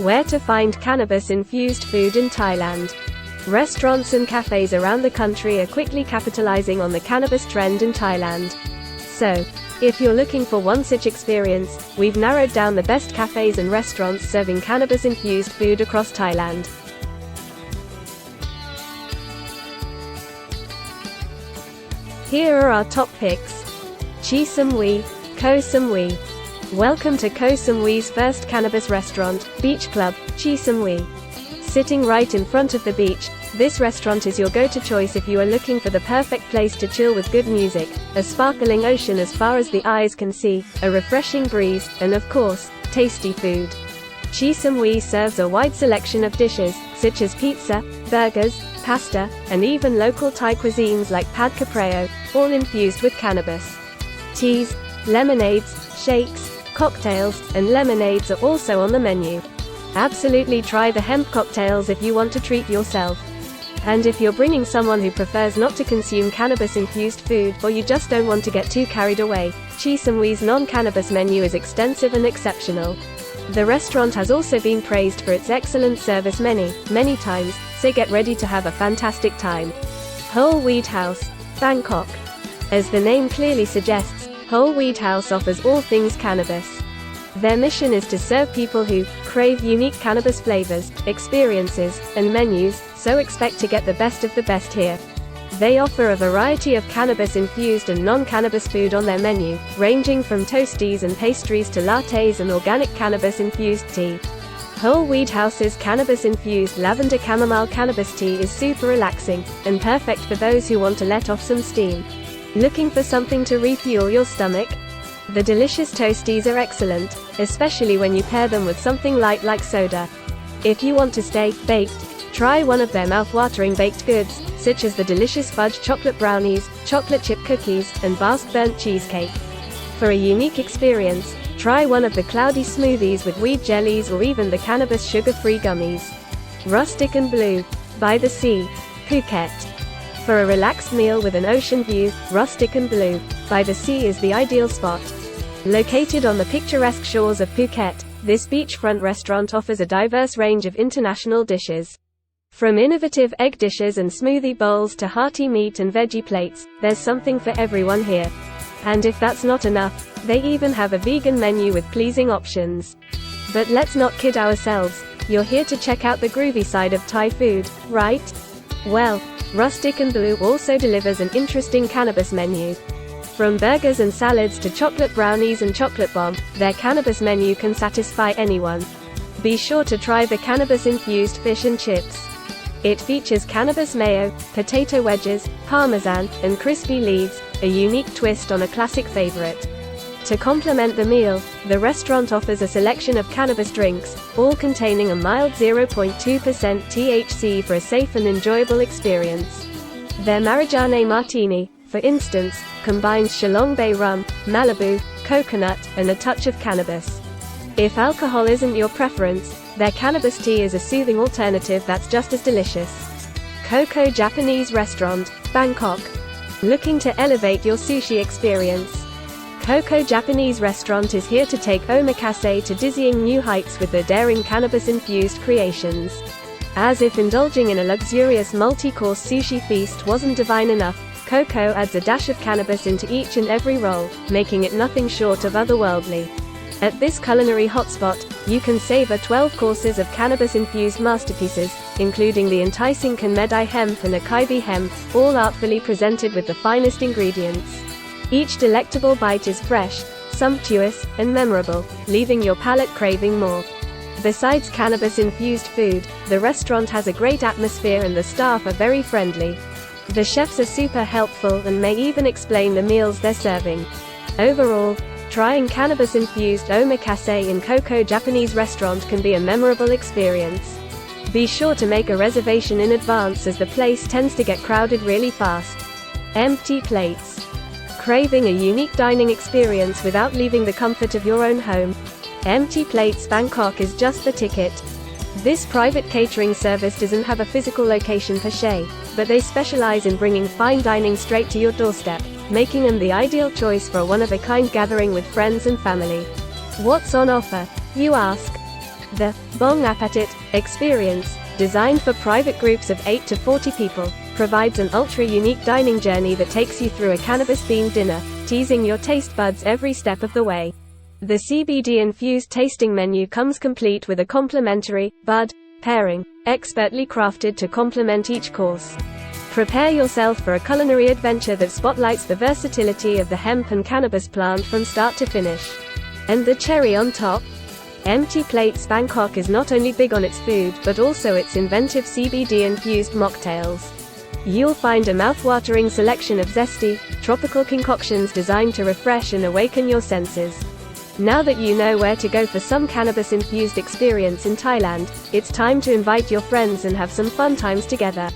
Where to find cannabis-infused food in Thailand. Restaurants and cafes around the country are quickly capitalizing on the cannabis trend in Thailand. So, if you're looking for one such experience, we've narrowed down the best cafes and restaurants serving cannabis-infused food across Thailand. Here are our top picks. Cuisine, Koh Samui. Welcome to Koh Samui's first cannabis restaurant, Beach Club, Cuisine. Sitting right in front of the beach, this restaurant is your go-to choice if you are looking for the perfect place to chill with good music, a sparkling ocean as far as the eyes can see, a refreshing breeze, and of course, tasty food. Cuisine serves a wide selection of dishes, such as pizza, burgers, pasta, and even local Thai cuisines like pad capreo, all infused with cannabis. Teas, lemonades, shakes, cocktails, and lemonades are also on the menu. Absolutely try the hemp cocktails if you want to treat yourself. And if you're bringing someone who prefers not to consume cannabis-infused food, or you just don't want to get too carried away, Cuisine's non-cannabis menu is extensive and exceptional. The restaurant has also been praised for its excellent service many times, so get ready to have a fantastic time. Whole Weed House, Bangkok. As the name clearly suggests, Whole Weed House offers all things cannabis. Their mission is to serve people who crave unique cannabis flavors, experiences, and menus, so expect to get the best of the best here. They offer a variety of cannabis-infused and non-cannabis food on their menu, ranging from toasties and pastries to lattes and organic cannabis-infused tea. Whole Weed House's cannabis-infused lavender chamomile cannabis tea is super relaxing, and perfect for those who want to let off some steam. Looking for something to refuel your stomach? The delicious toasties are excellent, especially when you pair them with something light like soda. If you want to stay baked, try one of their mouth-watering baked goods, such as the delicious fudge chocolate brownies, chocolate chip cookies, and basque burnt cheesecake. For a unique experience, try one of the cloudy smoothies with weed jellies or even the cannabis sugar-free gummies. Rustic and Blue, by the Sea, Phuket. For a relaxed meal with an ocean view, Rustic and Blue, by the Sea is the ideal spot. Located on the picturesque shores of Phuket, this beachfront restaurant offers a diverse range of international dishes. From innovative egg dishes and smoothie bowls to hearty meat and veggie plates, there's something for everyone here. And if that's not enough, they even have a vegan menu with pleasing options. But let's not kid ourselves, you're here to check out the groovy side of Thai food, right? Well, Rustic and Blue also delivers an interesting cannabis menu. From burgers and salads to chocolate brownies and chocolate bomb, their cannabis menu can satisfy anyone. Be sure to try the cannabis-infused fish and chips. It features cannabis mayo, potato wedges, parmesan, and crispy leaves, a unique twist on a classic favorite. To complement the meal, the restaurant offers a selection of cannabis drinks, all containing a mild 0.2% THC for a safe and enjoyable experience. Their Marijane Martini, for instance, combines Shillong Bay rum, Malibu, coconut, and a touch of cannabis. If alcohol isn't your preference, their cannabis tea is a soothing alternative that's just as delicious. Coco Japanese Restaurant, Bangkok. Looking to elevate your sushi experience? Coco Japanese Restaurant is here to take omakase to dizzying new heights with their daring cannabis-infused creations. As if indulging in a luxurious multi-course sushi feast wasn't divine enough, Coco adds a dash of cannabis into each and every roll, making it nothing short of otherworldly. At this culinary hotspot, you can savor 12 courses of cannabis-infused masterpieces, including the enticing Kanmedai hemp and acai hemp, all artfully presented with the finest ingredients. Each delectable bite is fresh, sumptuous, and memorable, leaving your palate craving more. Besides cannabis-infused food, the restaurant has a great atmosphere and the staff are very friendly. The chefs are super helpful and may even explain the meals they're serving. Overall, trying cannabis-infused omakase in Coco Japanese Restaurant can be a memorable experience. Be sure to make a reservation in advance as the place tends to get crowded really fast. Empty plates. Craving a unique dining experience without leaving the comfort of your own home? Empty Plates Bangkok is just the ticket. This private catering service doesn't have a physical location per se, but they specialize in bringing fine dining straight to your doorstep, making them the ideal choice for a one-of-a-kind gathering with friends and family. What's on offer, you ask? The Bong Appetit experience, designed for private groups of 8 to 40 people, provides an ultra-unique dining journey that takes you through a cannabis-themed dinner, teasing your taste buds every step of the way. The CBD-infused tasting menu comes complete with a complimentary bud pairing, expertly crafted to complement each course. Prepare yourself for a culinary adventure that spotlights the versatility of the hemp and cannabis plant from start to finish. And the cherry on top? Empty Plates Bangkok is not only big on its food but also its inventive CBD-infused mocktails. You'll find a mouth-watering selection of zesty, tropical concoctions designed to refresh and awaken your senses. Now that you know where to go for some cannabis-infused experience in Thailand, it's time to invite your friends and have some fun times together.